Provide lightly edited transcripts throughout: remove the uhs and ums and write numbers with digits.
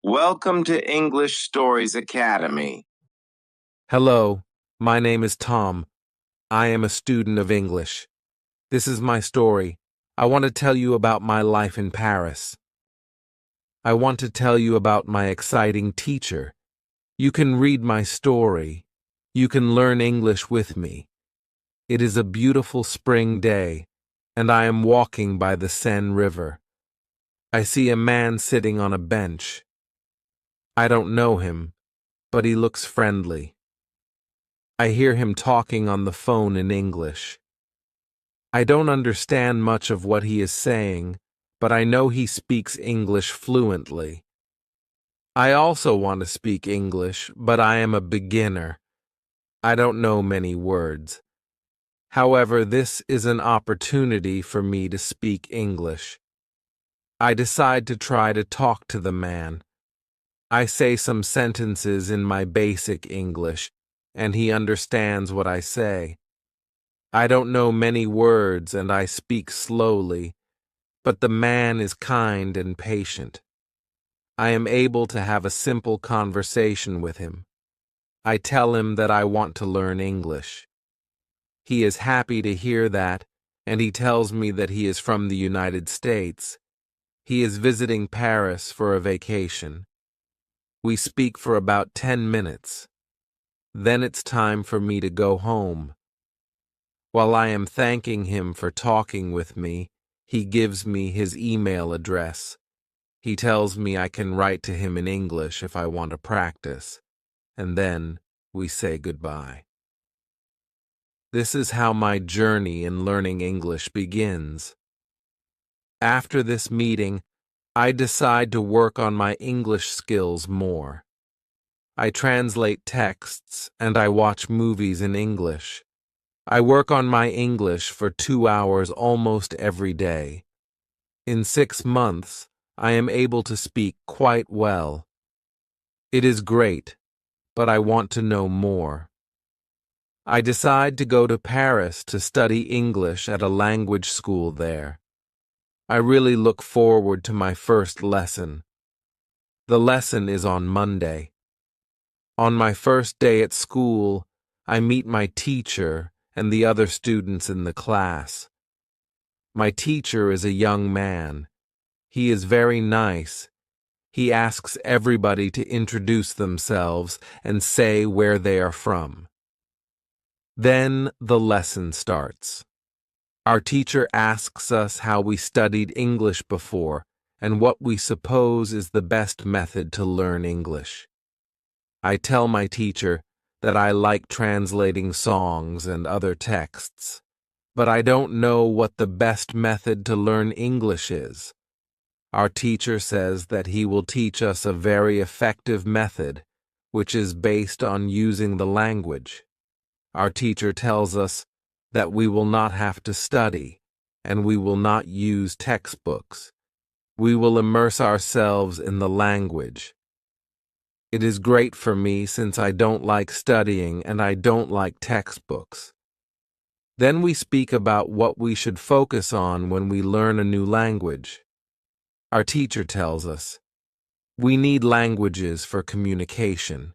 Welcome to English Stories Academy. Hello, my name is Tom. I am a student of English. This is my story. I want to tell you about my life in Paris. I want to tell you about my exciting teacher. You can read my story. You can learn English with me. It is a beautiful spring day, and I am walking by the Seine River. I see a man sitting on a bench. I don't know him, but he looks friendly. I hear him talking on the phone in English. I don't understand much of what he is saying, but I know he speaks English fluently. I also want to speak English, but I am a beginner. I don't know many words. However, this is an opportunity for me to speak English. I decide to try to talk to the man. I say some sentences in my basic English, and he understands what I say. I don't know many words and I speak slowly, but the man is kind and patient. I am able to have a simple conversation with him. I tell him that I want to learn English. He is happy to hear that, and he tells me that he is from the United States. He is visiting Paris for a vacation. We speak for about 10 minutes. Then it's time for me to go home. While I am thanking him for talking with me, he gives me his email address. He tells me I can write to him in English if I want to practice, and then we say goodbye. This is how my journey in learning English begins. After this meeting, I decide to work on my English skills more. I translate texts and I watch movies in English. I work on my English for 2 hours almost every day. In 6 months, I am able to speak quite well. It is great, but I want to know more. I decide to go to Paris to study English at a language school there. I really look forward to my first lesson. The lesson is on Monday. On my first day at school, I meet my teacher and the other students in the class. My teacher is a young man. He is very nice. He asks everybody to introduce themselves and say where they are from. Then the lesson starts. Our teacher asks us how we studied English before and what we suppose is the best method to learn English. I tell my teacher that I like translating songs and other texts, but I don't know what the best method to learn English is. Our teacher says that he will teach us a very effective method, which is based on using the language. Our teacher tells us that we will not have to study, and we will not use textbooks. We will immerse ourselves in the language. It is great for me since I don't like studying and I don't like textbooks. Then we speak about what we should focus on when we learn a new language. Our teacher tells us, we need languages for communication.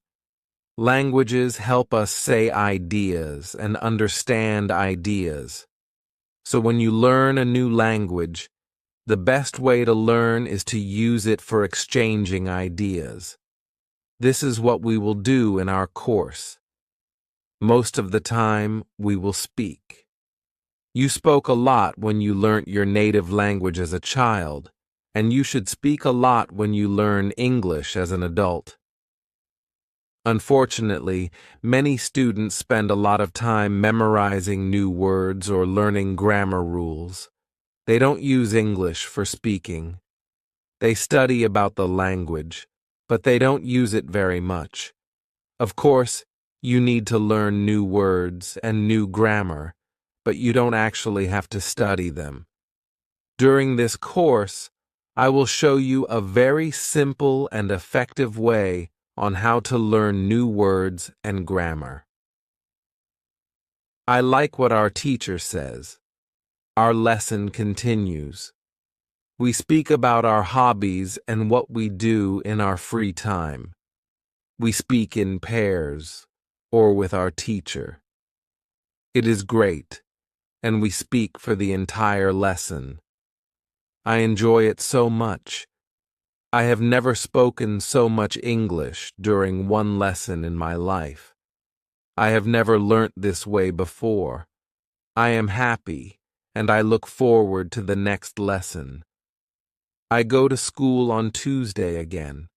Languages help us say ideas and understand ideas. So when you learn a new language, the best way to learn is to use it for exchanging ideas. This is what we will do in our course. Most of the time, we will speak. You spoke a lot when you learnt your native language as a child, and you should speak a lot when you learn English as an adult. Unfortunately, many students spend a lot of time memorizing new words or learning grammar rules. They don't use English for speaking. They study about the language, but they don't use it very much. Of course, you need to learn new words and new grammar, but you don't actually have to study them. During this course, I will show you a very simple and effective way on how to learn new words and grammar. I like what our teacher says. Our lesson continues. We speak about our hobbies and what we do in our free time. We speak in pairs or with our teacher. It is great, and we speak for the entire lesson. I enjoy it so much. I have never spoken so much English during one lesson in my life. I have never learnt this way before. I am happy, and I look forward to the next lesson. I go to school on Tuesday again.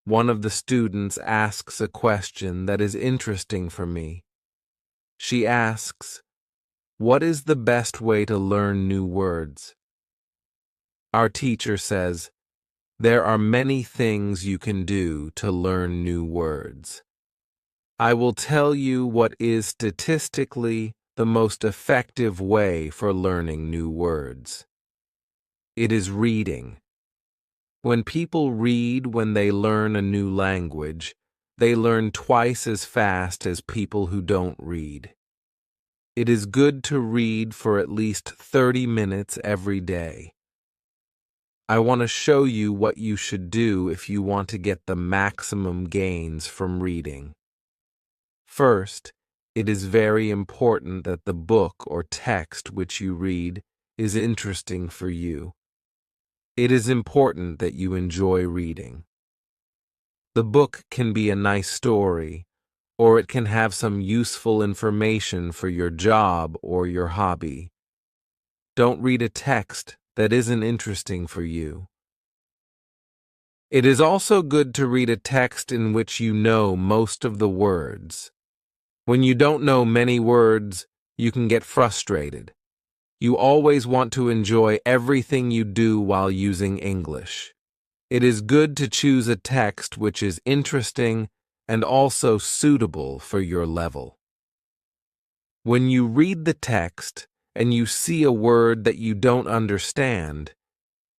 One of the students asks a question that is interesting for me. She asks, "What is the best way to learn new words?" Our teacher says, "There are many things you can do to learn new words. I will tell you what is statistically the most effective way for learning new words. It is reading. When people read when they learn a new language, they learn twice as fast as people who don't read. It is good to read for at least 30 minutes every day. I want to show you what you should do if you want to get the maximum gains from reading. First, it is very important that the book or text which you read is interesting for you. It is important that you enjoy reading. The book can be a nice story, or it can have some useful information for your job or your hobby. Don't read a text that isn't interesting for you. It is also good to read a text in which you know most of the words. When you don't know many words, you can get frustrated. You always want to enjoy everything you do while using English. It is good to choose a text which is interesting and also suitable for your level. When you read the text and you see a word that you don't understand,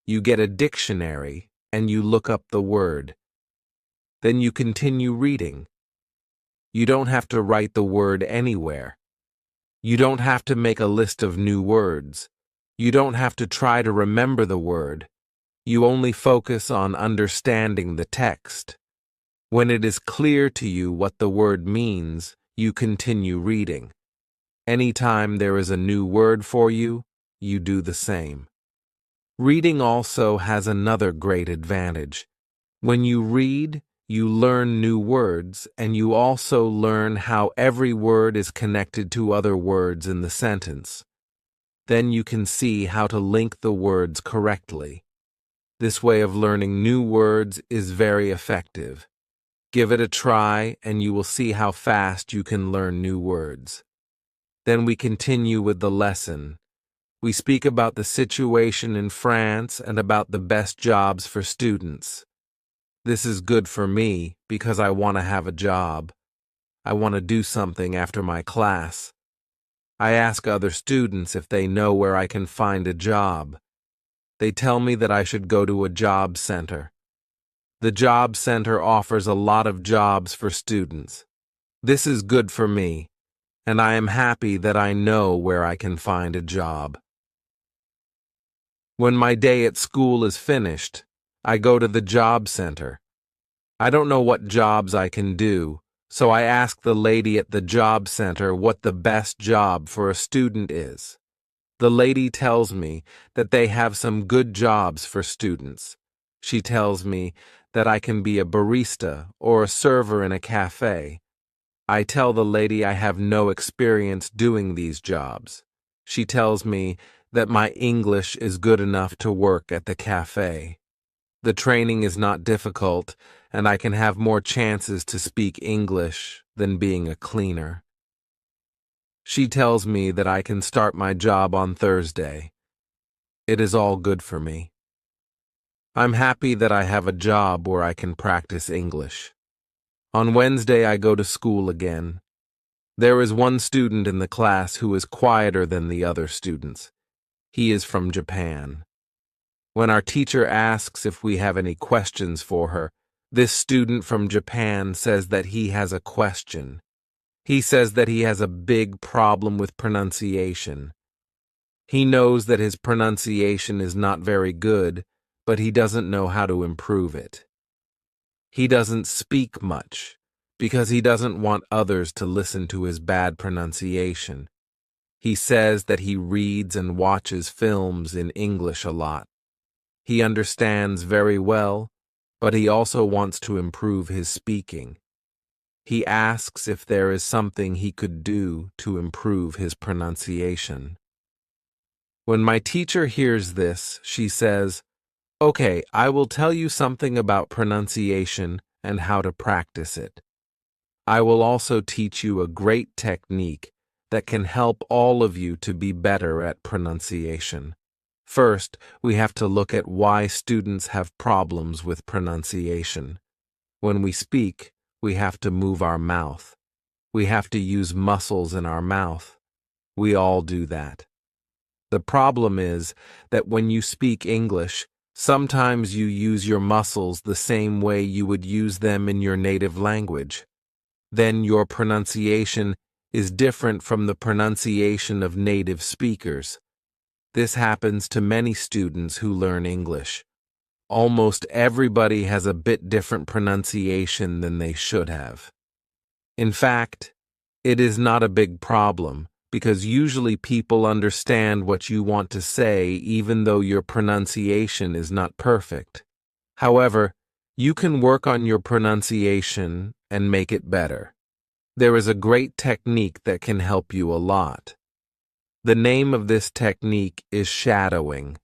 you get a dictionary and you look up the word. Then you continue reading. You don't have to write the word anywhere. You don't have to make a list of new words. You don't have to try to remember the word. You only focus on understanding the text. When it is clear to you what the word means, you continue reading. Anytime there is a new word for you, you do the same. Reading also has another great advantage. When you read, you learn new words, and you also learn how every word is connected to other words in the sentence. Then you can see how to link the words correctly. This way of learning new words is very effective. Give it a try, and you will see how fast you can learn new words. Then we continue with the lesson. We speak about the situation in France and about the best jobs for students. This is good for me because I want to have a job. I want to do something after my class. I ask other students if they know where I can find a job. They tell me that I should go to a job center. The job center offers a lot of jobs for students. This is good for me, and I am happy that I know where I can find a job. When my day at school is finished, I go to the job center. I don't know what jobs I can do, so I ask the lady at the job center what the best job for a student is. The lady tells me that they have some good jobs for students. She tells me that I can be a barista or a server in a cafe. I tell the lady I have no experience doing these jobs. She tells me that my English is good enough to work at the cafe. The training is not difficult, and I can have more chances to speak English than being a cleaner. She tells me that I can start my job on Thursday. It is all good for me. I'm happy that I have a job where I can practice English. On Wednesday, I go to school again. There is one student in the class who is quieter than the other students. He is from Japan. When our teacher asks if we have any questions for her, this student from Japan says that he has a question. He says that he has a big problem with pronunciation. He knows that his pronunciation is not very good, but he doesn't know how to improve it. He doesn't speak much because he doesn't want others to listen to his bad pronunciation. He says that he reads and watches films in English a lot. He understands very well, but he also wants to improve his speaking. He asks if there is something he could do to improve his pronunciation. When my teacher hears this, she says, "Okay, I will tell you something about pronunciation and how to practice it. I will also teach you a great technique that can help all of you to be better at pronunciation. First, we have to look at why students have problems with pronunciation. When we speak, we have to move our mouth. We have to use muscles in our mouth. We all do that. The problem is that when you speak English, sometimes you use your muscles the same way you would use them in your native language. Then your pronunciation is different from the pronunciation of native speakers. This happens to many students who learn English. Almost everybody has a bit different pronunciation than they should have. In fact, it is not a big problem because usually people understand what you want to say even though your pronunciation is not perfect. However, you can work on your pronunciation and make it better. There is a great technique that can help you a lot. The name of this technique is shadowing.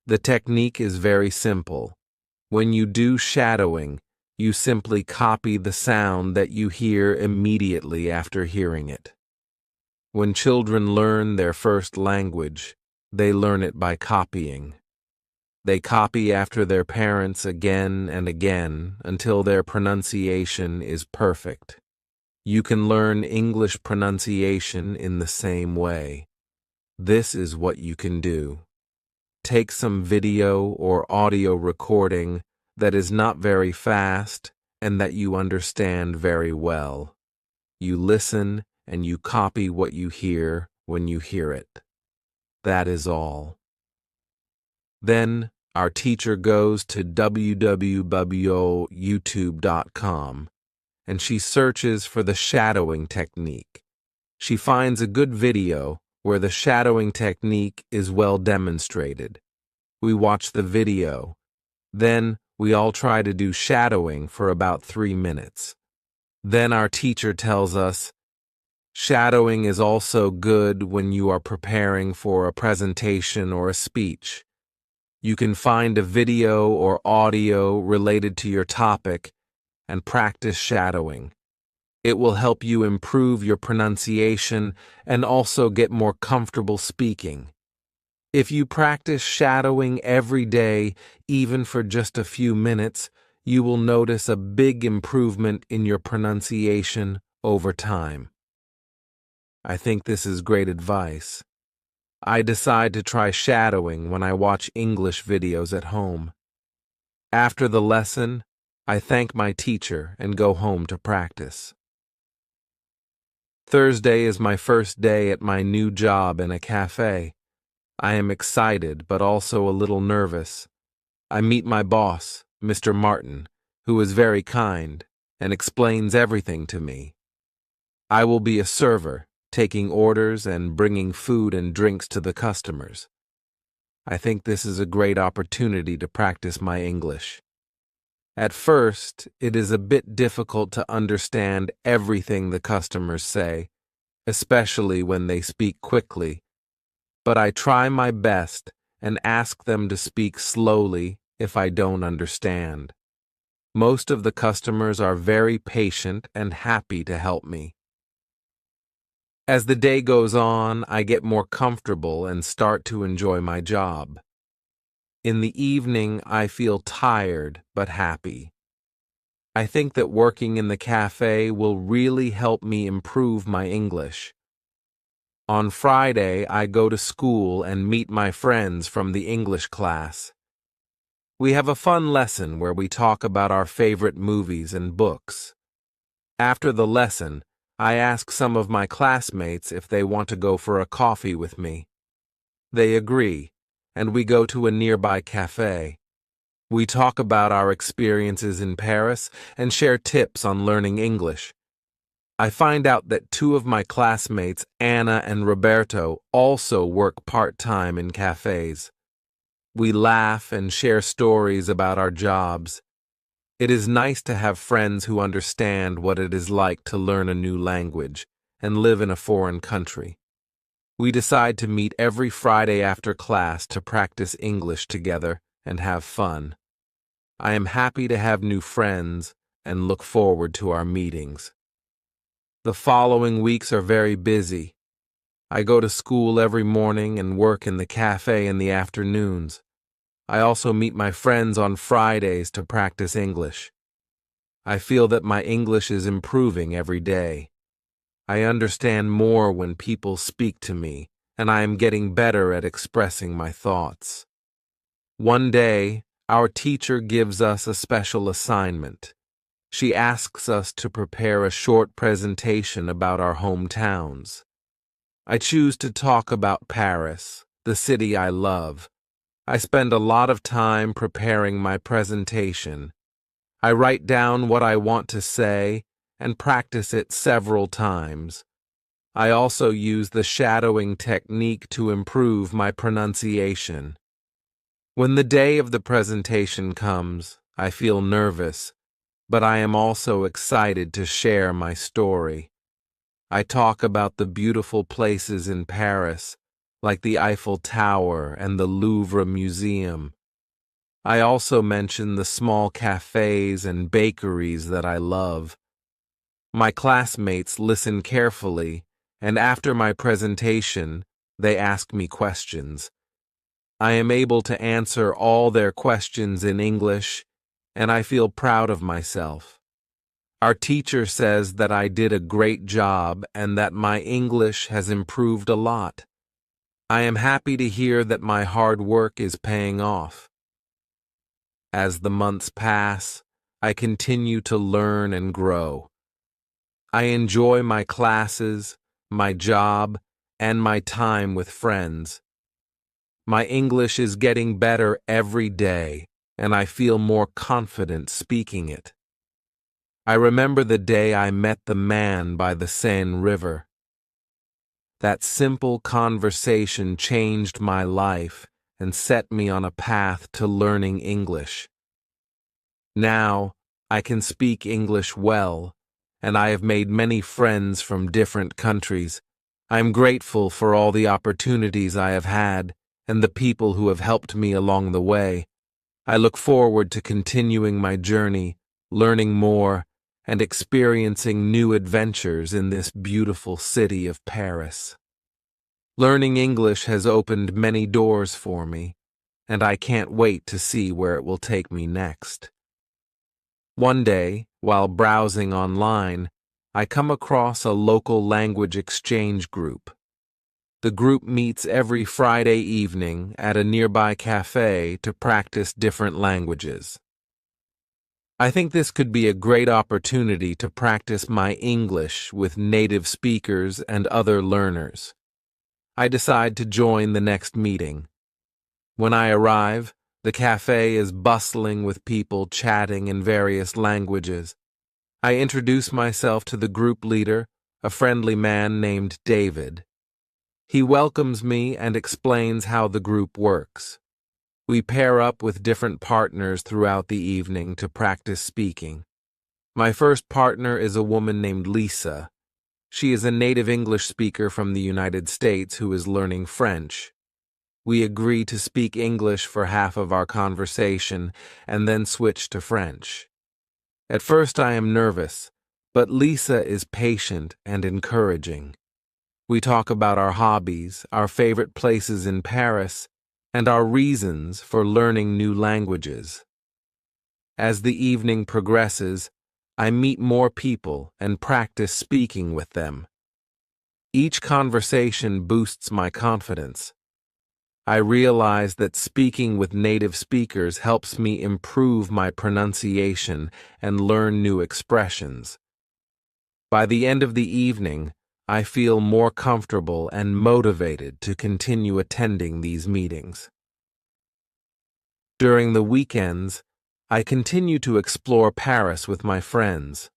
The technique is very simple. When you do shadowing, you simply copy the sound that you hear immediately after hearing it. When children learn their first language, they learn it by copying. They copy after their parents again and again until their pronunciation is perfect. You can learn English pronunciation in the same way. This is what you can do. Take some video or audio recording that is not very fast and that you understand very well. You listen and you copy what you hear when you hear it. That is all. Then our teacher goes to www.youtube.com and she searches for the shadowing technique. She finds a good video where the shadowing technique is well demonstrated. We watch the video. Then we all try to do shadowing for about 3 minutes. Then our teacher tells us, shadowing is also good when you are preparing for a presentation or a speech. You can find a video or audio related to your topic and practice shadowing. It will help you improve your pronunciation and also get more comfortable speaking. If you practice shadowing every day, even for just a few minutes, you will notice a big improvement in your pronunciation over time. I think this is great advice. I decide to try shadowing when I watch English videos at home. After the lesson, I thank my teacher and go home to practice. Thursday is my first day at my new job in a cafe. I am excited but also a little nervous. I meet my boss, Mr. Martin, who is very kind and explains everything to me. I will be a server, taking orders and bringing food and drinks to the customers. I think this is a great opportunity to practice my English. At first, it is a bit difficult to understand everything the customers say, especially when they speak quickly, but I try my best and ask them to speak slowly if I don't understand. Most of the customers are very patient and happy to help me. As the day goes on, I get more comfortable and start to enjoy my job. In the evening, I feel tired but happy. I think that working in the cafe will really help me improve my English. On Friday, I go to school and meet my friends from the English class. We have a fun lesson where we talk about our favorite movies and books. After the lesson, I ask some of my classmates if they want to go for a coffee with me. They agree, and we go to a nearby cafe. We talk about our experiences in Paris and share tips on learning English. I find out that two of my classmates, Anna and Roberto, also work part-time in cafes. We laugh and share stories about our jobs. It is nice to have friends who understand what it is like to learn a new language and live in a foreign country. We decide to meet every Friday after class to practice English together and have fun. I am happy to have new friends and look forward to our meetings. The following weeks are very busy. I go to school every morning and work in the cafe in the afternoons. I also meet my friends on Fridays to practice English. I feel that my English is improving every day. I understand more when people speak to me, and I am getting better at expressing my thoughts. One day, our teacher gives us a special assignment. She asks us to prepare a short presentation about our hometowns. I choose to talk about Paris, the city I love. I spend a lot of time preparing my presentation. I write down what I want to say and practice it several times. I also use the shadowing technique to improve my pronunciation. When the day of the presentation comes, I feel nervous, but I am also excited to share my story. I talk about the beautiful places in Paris, like the Eiffel Tower and the Louvre Museum. I also mention the small cafes and bakeries that I love. My classmates listen carefully, and after my presentation, they ask me questions. I am able to answer all their questions in English, and I feel proud of myself. Our teacher says that I did a great job and that my English has improved a lot. I am happy to hear that my hard work is paying off. As the months pass, I continue to learn and grow. I enjoy my classes, my job, and my time with friends. My English is getting better every day, and I feel more confident speaking it. I remember the day I met the man by the Seine River. That simple conversation changed my life and set me on a path to learning English. Now, I can speak English well, and I have made many friends from different countries. I am grateful for all the opportunities I have had and the people who have helped me along the way. I look forward to continuing my journey, learning more, and experiencing new adventures in this beautiful city of Paris. Learning English has opened many doors for me, and I can't wait to see where it will take me next. One day, while browsing online, I come across a local language exchange group. The group meets every Friday evening at a nearby cafe to practice different languages. I think this could be a great opportunity to practice my English with native speakers and other learners. I decide to join the next meeting. When I arrive, the cafe is bustling with people chatting in various languages. I introduce myself to the group leader, a friendly man named David. He welcomes me and explains how the group works. We pair up with different partners throughout the evening to practice speaking. My first partner is a woman named Lisa. She is a native English speaker from the United States who is learning French. We agree to speak English for half of our conversation and then switch to French. At first I am nervous, but Lisa is patient and encouraging. We talk about our hobbies, our favorite places in Paris, and our reasons for learning new languages. As the evening progresses, I meet more people and practice speaking with them. Each conversation boosts my confidence. I realize that speaking with native speakers helps me improve my pronunciation and learn new expressions. By the end of the evening, I feel more comfortable and motivated to continue attending these meetings. During the weekends, I continue to explore Paris with my friends.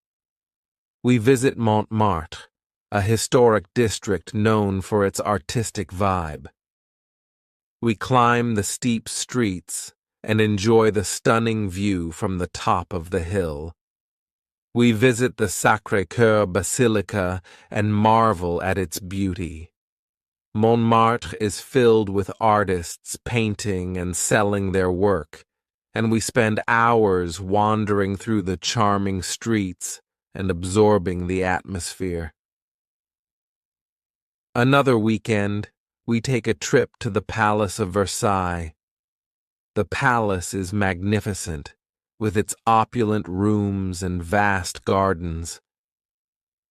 We visit Montmartre, a historic district known for its artistic vibe. We climb the steep streets and enjoy the stunning view from the top of the hill. We visit the Sacré-Cœur Basilica and marvel at its beauty. Montmartre is filled with artists painting and selling their work, and we spend hours wandering through the charming streets and absorbing the atmosphere. Another weekend, we take a trip to the Palace of Versailles. The palace is magnificent, with its opulent rooms and vast gardens.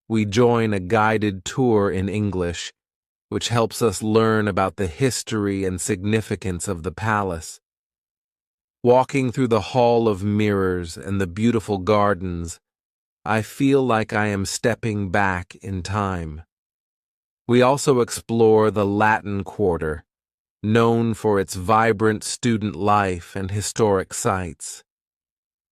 We join a guided tour in English, which helps us learn about the history and significance of the palace. Walking through the Hall of Mirrors and the beautiful gardens, I feel like I am stepping back in time. We also explore the Latin Quarter, known for its vibrant student life and historic sites.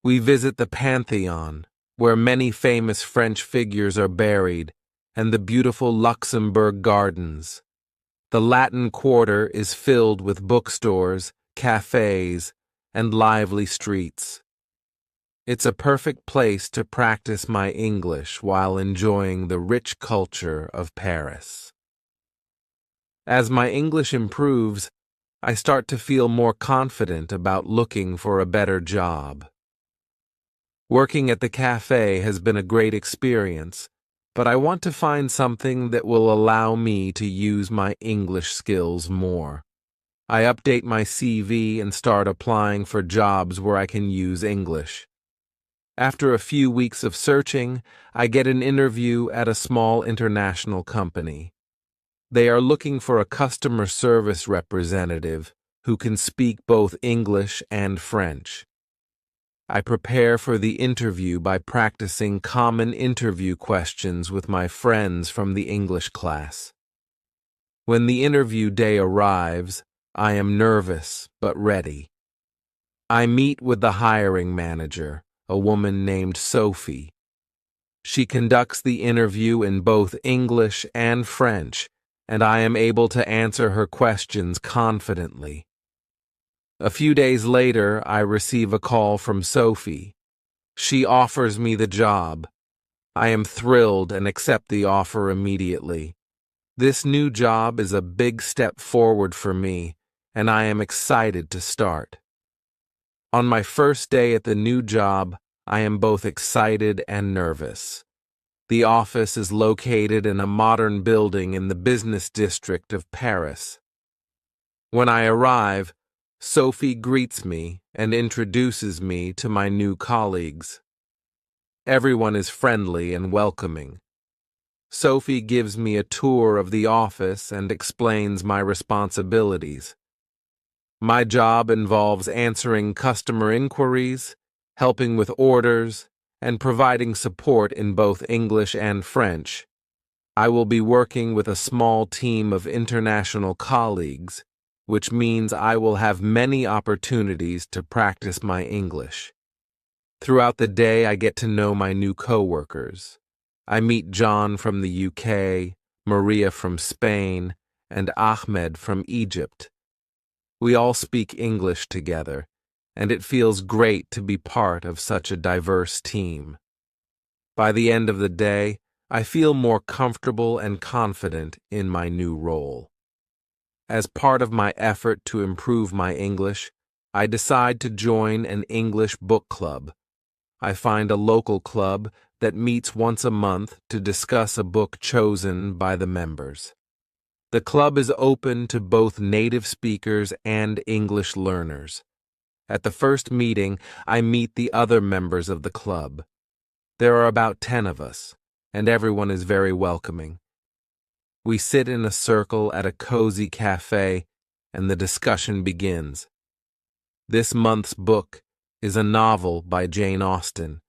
We visit the Pantheon, where many famous French figures are buried, and the beautiful Luxembourg Gardens. The Latin Quarter is filled with bookstores, cafes, and lively streets. It's a perfect place to practice my English while enjoying the rich culture of Paris. As my English improves, I start to feel more confident about looking for a better job. Working at the cafe has been a great experience, but I want to find something that will allow me to use my English skills more. I update my CV and start applying for jobs where I can use English. After a few weeks of searching, I get an interview at a small international company. They are looking for a customer service representative who can speak both English and French. I prepare for the interview by practicing common interview questions with my friends from the English class. When the interview day arrives, I am nervous but ready. I meet with the hiring manager, a woman named Sophie. She conducts the interview in both English and French, and I am able to answer her questions confidently. A few days later, I receive a call from Sophie. She offers me the job. I am thrilled and accept the offer immediately. This new job is a big step forward for me, and I am excited to start. On my first day at the new job, I am both excited and nervous. The office is located in a modern building in the business district of Paris. When I arrive, Sophie greets me and introduces me to my new colleagues. Everyone is friendly and welcoming. Sophie gives me a tour of the office and explains my responsibilities. My job involves answering customer inquiries, helping with orders, and providing support in both English and French. I will be working with a small team of international colleagues, which means I will have many opportunities to practice my English. Throughout the day, I get to know my new coworkers. I meet John from the UK, Maria from Spain, and Ahmed from Egypt. We all speak English together, and it feels great to be part of such a diverse team. By the end of the day, I feel more comfortable and confident in my new role. As part of my effort to improve my English, I decide to join an English book club. I find a local club that meets once a month to discuss a book chosen by the members. The club is open to both native speakers and English learners. At the first meeting, I meet the other members of the club. There are about 10 of us, and everyone is very welcoming. We sit in a circle at a cozy cafe, and the discussion begins. This month's book is a novel by Jane Austen.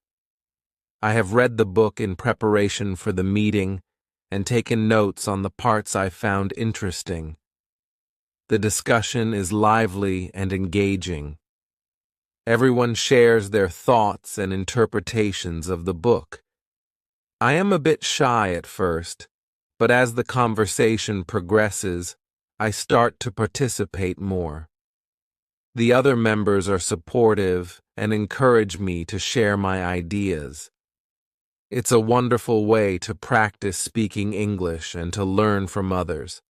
I have read the book in preparation for the meeting, and taken notes on the parts I found interesting. The discussion is lively and engaging. Everyone shares their thoughts and interpretations of the book. I am a bit shy at first, but as the conversation progresses, I start to participate more. The other members are supportive and encourage me to share my ideas. It's a wonderful way to practice speaking English and to learn from others.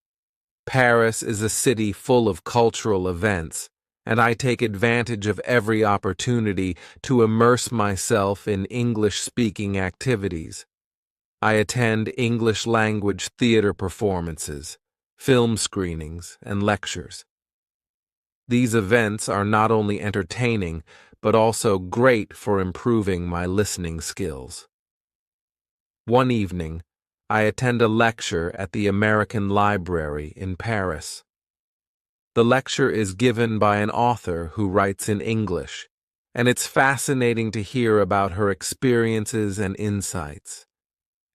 Paris is a city full of cultural events, and I take advantage of every opportunity to immerse myself in English-speaking activities. I attend English language theater performances, film screenings, and lectures. These events are not only entertaining, but also great for improving my listening skills. One evening, I attend a lecture at the American Library in Paris. The lecture is given by an author who writes in English, and it's fascinating to hear about her experiences and insights.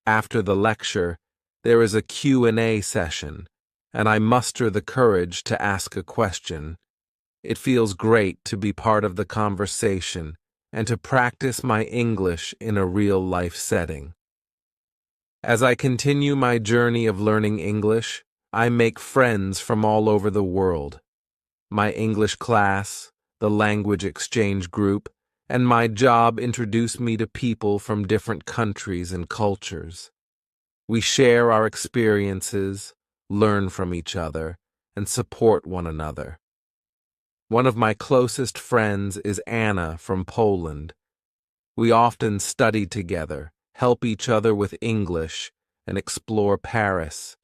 After the lecture, there is a Q&A session, and I muster the courage to ask a question. It feels great to be part of the conversation and to practice my English in a real-life setting. As I continue my journey of learning English, I make friends from all over the world. My English class, the language exchange group, and my job introduce me to people from different countries and cultures. We share our experiences, learn from each other, and support one another. One of my closest friends is Anna from Poland. We often study together, help each other with English, and explore Paris.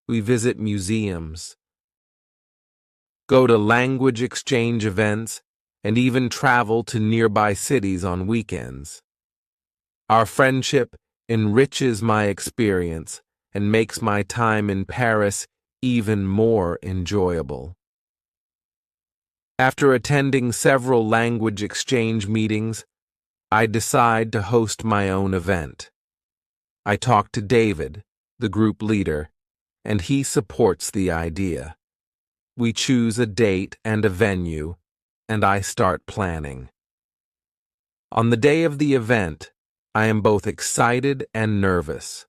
We visit museums, go to language exchange events, and even travel to nearby cities on weekends. Our friendship enriches my experience and makes my time in Paris even more enjoyable. After attending several language exchange meetings, I decide to host my own event. I talk to David, the group leader, and he supports the idea. We choose a date and a venue, and I start planning. On the day of the event, I am both excited and nervous.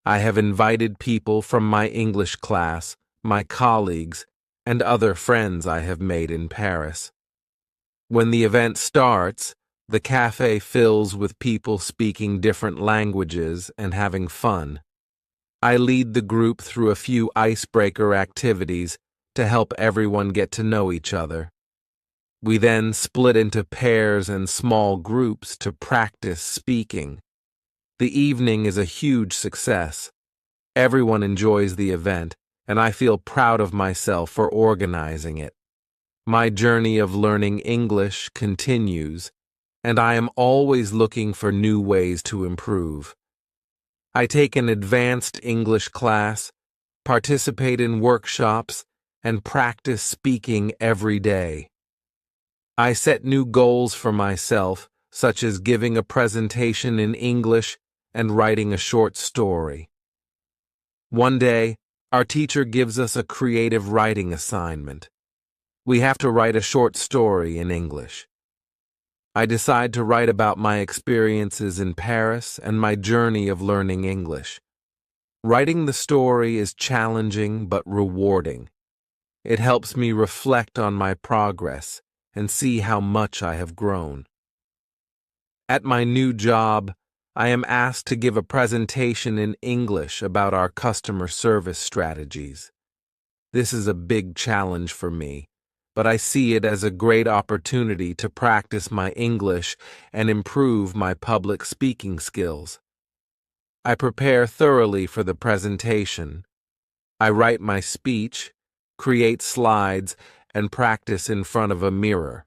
I have invited people from my English class, my colleagues, and other friends I have made in Paris. When the event starts, the cafe fills with people speaking different languages and having fun. I lead the group through a few icebreaker activities to help everyone get to know each other. We then split into pairs and small groups to practice speaking. The evening is a huge success. Everyone enjoys the event, and I feel proud of myself for organizing it. My journey of learning English continues, and I am always looking for new ways to improve. I take an advanced English class, participate in workshops, and practice speaking every day. I set new goals for myself, such as giving a presentation in English and writing a short story. One day, our teacher gives us a creative writing assignment. We have to write a short story in English. I decide to write about my experiences in Paris and my journey of learning English. Writing the story is challenging but rewarding. It helps me reflect on my progress and see how much I have grown. At my new job, I am asked to give a presentation in English about our customer service strategies. This is a big challenge for me, but I see it as a great opportunity to practice my English and improve my public speaking skills. I prepare thoroughly for the presentation. I write my speech, create slides, and practice in front of a mirror.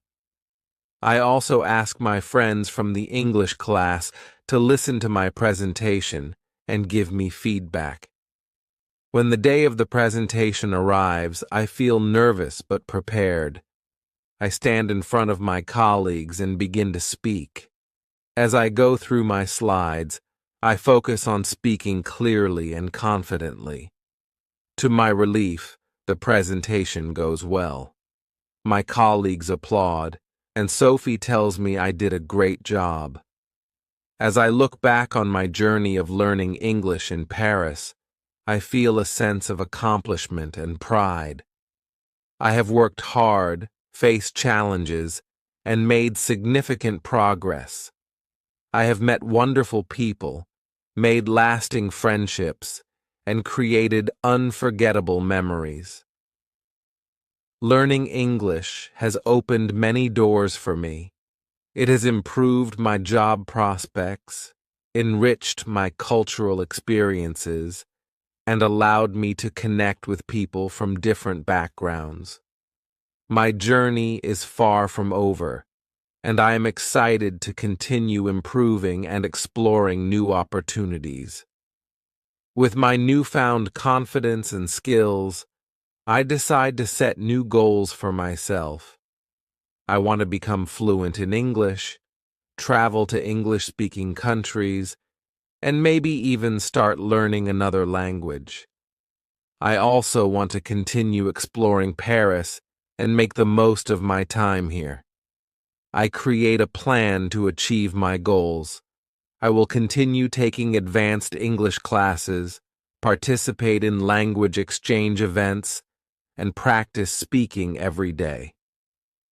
I also ask my friends from the English class to listen to my presentation and give me feedback. When the day of the presentation arrives, I feel nervous but prepared. I stand in front of my colleagues and begin to speak. As I go through my slides, I focus on speaking clearly and confidently. To my relief, the presentation goes well. My colleagues applaud, and Sophie tells me I did a great job. As I look back on my journey of learning English in Paris, I feel a sense of accomplishment and pride. I have worked hard, faced challenges, and made significant progress. I have met wonderful people, made lasting friendships, and created unforgettable memories. Learning English has opened many doors for me. It has improved my job prospects, enriched my cultural experiences, and allowed me to connect with people from different backgrounds. My journey is far from over, and I am excited to continue improving and exploring new opportunities. With my newfound confidence and skills, I decide to set new goals for myself. I want to become fluent in English, travel to English-speaking countries, and maybe even start learning another language. I also want to continue exploring Paris and make the most of my time here. I create a plan to achieve my goals. I will continue taking advanced English classes, participate in language exchange events, and practice speaking every day.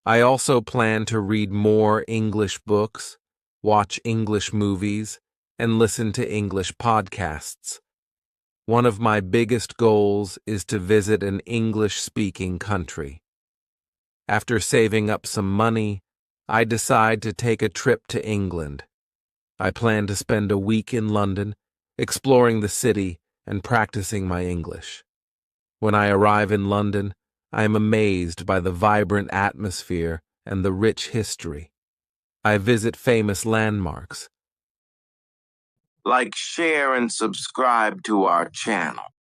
I also plan to read more English books, watch English movies, and listen to English podcasts. One of my biggest goals is to visit an English-speaking country. After saving up some money, I decide to take a trip to England. I plan to spend a week in London, exploring the city and practicing my English. When I arrive in London, I am amazed by the vibrant atmosphere and the rich history. I visit famous landmarks. Like, share, and subscribe to our channel.